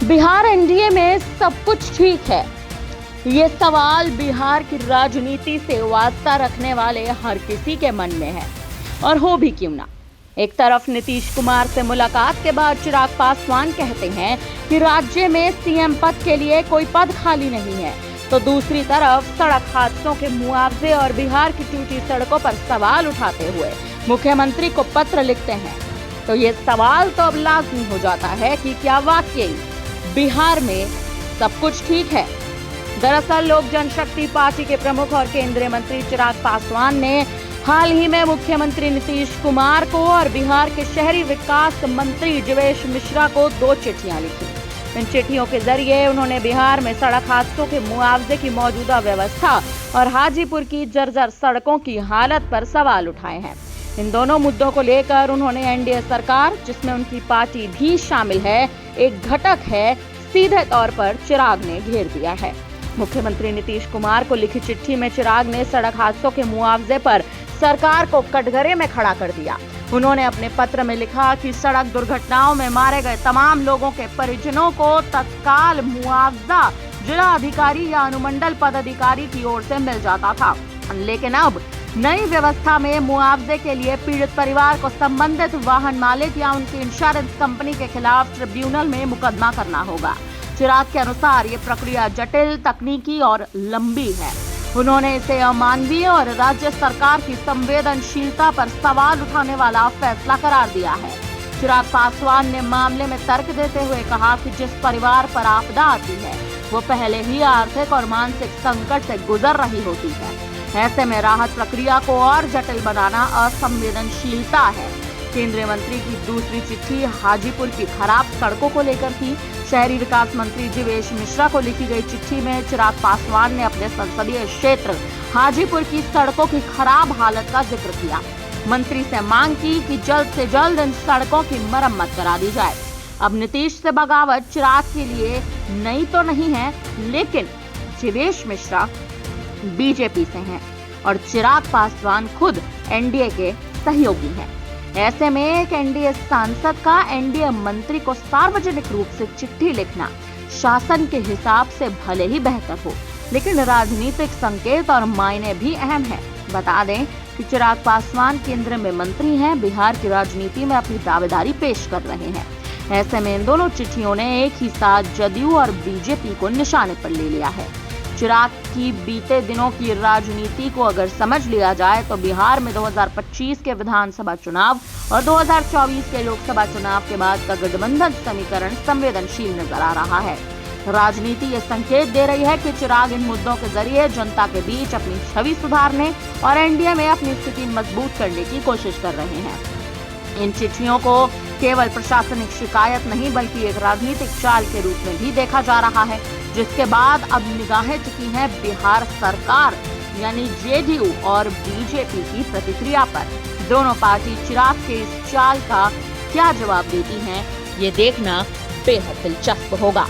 Bihar NDA में सब कुछ ठीक है। ये सवाल बिहार की राजनीति से वास्ता रखने वाले हर किसी के मन में है, और हो भी क्यों ना। एक तरफ नीतीश कुमार से मुलाकात के बाद चिराग पासवान कहते हैं कि राज्य में सीएम पद के लिए कोई पद खाली नहीं है, तो दूसरी तरफ सड़क हादसों के मुआवजे और बिहार की टूटी सड़कों पर सवाल उठाते हुए मुख्यमंत्री को पत्र लिखते हैं। तो ये सवाल तो अब लाजमी हो जाता है कि क्या वाकई बिहार में सब कुछ ठीक है। दरअसल लोक जनशक्ति पार्टी के प्रमुख और केंद्रीय मंत्री चिराग पासवान ने हाल ही में मुख्यमंत्री नीतीश कुमार को और बिहार के शहरी विकास मंत्री जीवेश मिश्रा को 2 चिट्ठियां लिखी। इन चिट्ठियों के जरिए उन्होंने बिहार में सड़क हादसों के मुआवजे की मौजूदा व्यवस्था और हाजीपुर की जर्जर सड़कों की हालत पर सवाल उठाए हैं। इन दोनों मुद्दों को लेकर उन्होंने एनडीए सरकार, जिसमें उनकी पार्टी भी शामिल है, एक घटक है, सीधे तौर पर चिराग ने घेर दिया है। मुख्यमंत्री नीतीश कुमार को लिखी चिट्ठी में चिराग ने सड़क हादसों के मुआवजे पर सरकार को कटघरे में खड़ा कर दिया। उन्होंने अपने पत्र में लिखा कि सड़क दुर्घटनाओं में मारे गए तमाम लोगों के परिजनों को तत्काल मुआवजा जिला अधिकारी या अनुमंडल पदाधिकारी की ओर से मिल जाता था, लेकिन अब नई व्यवस्था में मुआवजे के लिए पीड़ित परिवार को संबंधित वाहन मालिक या उनकी इंश्योरेंस कंपनी के खिलाफ ट्रिब्यूनल में मुकदमा करना होगा। चिराग के अनुसार ये प्रक्रिया जटिल, तकनीकी और लंबी है। उन्होंने इसे अमानवीय और राज्य सरकार की संवेदनशीलता पर सवाल उठाने वाला फैसला करार दिया है। चिराग पासवान ने मामले में तर्क देते हुए कहा कि जिस परिवार पर आपदा आती है वो पहले ही आर्थिक और मानसिक संकट से गुजर रही होती है। ऐसे में राहत प्रक्रिया को और जटिल बनाना असंवेदनशीलता है। केंद्रीय मंत्री की दूसरी चिट्ठी हाजीपुर की खराब सड़कों को लेकर थी। शहरी विकास मंत्री जीवेश मिश्रा को लिखी गई चिट्ठी में चिराग पासवान ने अपने संसदीय क्षेत्र हाजीपुर की सड़कों की खराब हालत का जिक्र किया। मंत्री से मांग की कि जल्द से जल्द इन सड़कों की मरम्मत करा दी जाए। अब नीतीश से बगावत चिराग के लिए नई तो नहीं है, लेकिन जीवेश मिश्रा बीजेपी से हैं और चिराग पासवान खुद एनडीए के सहयोगी हैं। ऐसे में एक एनडीए सांसद का एनडीए मंत्री को सार्वजनिक रूप से चिट्ठी लिखना शासन के हिसाब से भले ही बेहतर हो, लेकिन राजनीतिक संकेत और मायने भी अहम है। बता दें कि चिराग पासवान केंद्र में मंत्री हैं, बिहार की राजनीति में अपनी दावेदारी पेश कर रहे हैं। ऐसे में इन दोनों चिट्ठियों ने एक ही साथ जदयू और बीजेपी को निशाने पर ले लिया है। चिराग की बीते दिनों की राजनीति को अगर समझ लिया जाए तो बिहार में 2025 के विधानसभा चुनाव और 2024 के लोकसभा चुनाव के बाद का गठबंधन समीकरण संवेदनशील नजर आ रहा है। राजनीति ये संकेत दे रही है कि चिराग इन मुद्दों के जरिए जनता के बीच अपनी छवि सुधारने और एनडीए में अपनी स्थिति मजबूत करने की कोशिश कर रहे हैं। इन चिट्ठियों को केवल प्रशासनिक शिकायत नहीं बल्कि एक राजनीतिक चाल के रूप में भी देखा जा रहा है, जिसके बाद अब निगाहें टिकी हैं बिहार सरकार यानी जेडीयू और बीजेपी की प्रतिक्रिया पर। दोनों पार्टी चिराग के इस चाल का क्या जवाब देती हैं, ये देखना बेहद दिलचस्प होगा।